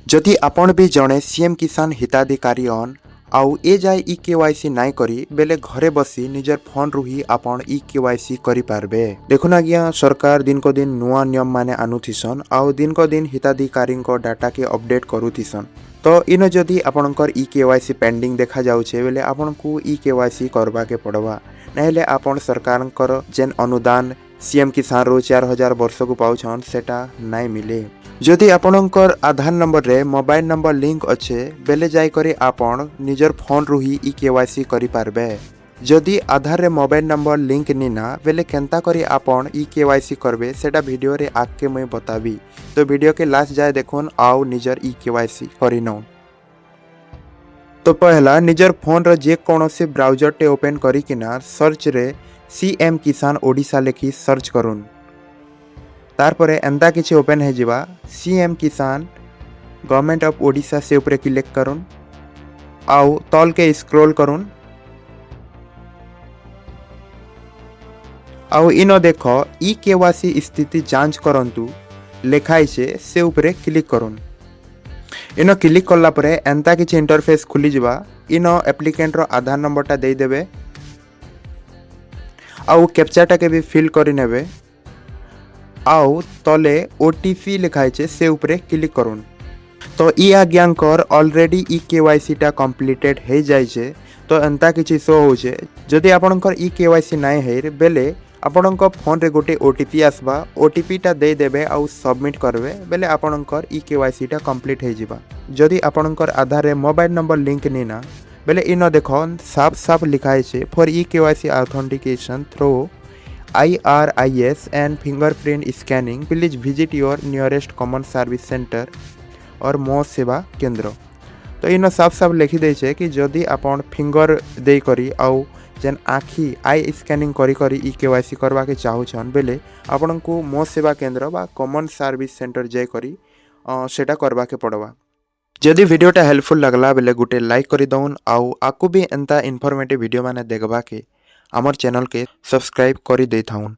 जदि आपण भी जड़े सीएम किसान हिताधिकारी हन आउ ए जाए ई केवाईसी नाई करी बेले घरे बसी निजर फोन रु ही आपण ई केवाईसी करि पारबे। देखुन आज्ञा सरकार दिन को दिन नुआ नियम माने आनुथिसन आउ दिन को दिन हिताधिकारी डाटा के अपडेट करुथिसन। तो इन जदि आपणकर ई केवाईसी पेंडिंग देखा जाउछे बेले आपनकु ई केवाईसी करबा के पड़वा नहेले आपण सरकारकर जेन अनुदान सीएम किसान रो 4000 वर्ष को पाउछन सेटा नाई मिले। जदि आपणकर आधार नंबर रे मोबाइल नंबर लिंक अच्छे बेले जाई करे आपण निजर फोन रु ही ई केवाईसी करि पारबे। जदि आधार रे मोबाइल नंबर लिंक निना बेले केंता करी आपण ई केवाईसी करबे सेटा वीडियो रे आके मैं बताबी। तो वीडियो के लास्ट जाए देखुन आउ निजर ई केवाईसी करिनो। तो पहला निजर फोन रे जे कोनोसी ब्राउजर टे ओपन करी किना सर्च रे सीएम किसान ओडिशा लेखी सर्च करुन। तार परे एंता किछि ओपन है जिबा सीएम किसान गवर्नमेंट ऑफ ओडिशा से ऊपर क्लिक करुन आउ तल के स्क्रॉल करुन आउ इन देख ई केवाईसी स्थिति जांच करंतु लेखाई से ऊपर क्लिक करुन। इन क्लिक कला परे एंता किछि इंटरफेस खुली जिबा इन एप्लिकेंट रो आधार नंबरटा दे देबे आउ कैप्चाटा के भी फिल करि नेबे आउ तले ओटीपी लिखाई से ऊपर क्लिक करुन। तो ई आज्ञाकर ऑलरेडी ई केवाईसी टा कंप्लीटेड हो जाइए। तो एंता किछि शो होचे जदि आपणकर ई केवाईसी नाइ हेर बेले आपणक फोन रे गोटे ओटीपी आसबा ओटीपी टा दे देबे आउ सबमिट करबे बेले आपणकर ई केवाईसी टा कंप्लीट हो जिबा। जदि आपणकर आधार रे मोबाइल नंबर लिंक निना बेले इन देखो साफ साफ लिखाई छे for e KYC authentication through IRIS and fingerprint scanning please visit your nearest common service center और मो सेवा केंद्र। तो इन साफ साफ लिखी दे छे कि जदि आपण फिंगर दे करी आउ जेन आखि आई स्कैनिंग करी करी ई केवाईसी करवा के चाहूछन बेले आपण को मो सेवा केंद्र बा कॉमन सर्विस सेंटर जाय करी सेटा करवा के पड़वा। जदि वीडियोटा हेल्पफुल लगला बेले गुटे लाइक करी दउन आउ आकु भी एंता इन्फॉर्मेटिव वीडियो माने देखबा के आमर चैनल के सब्सक्राइब करी दे थाउन।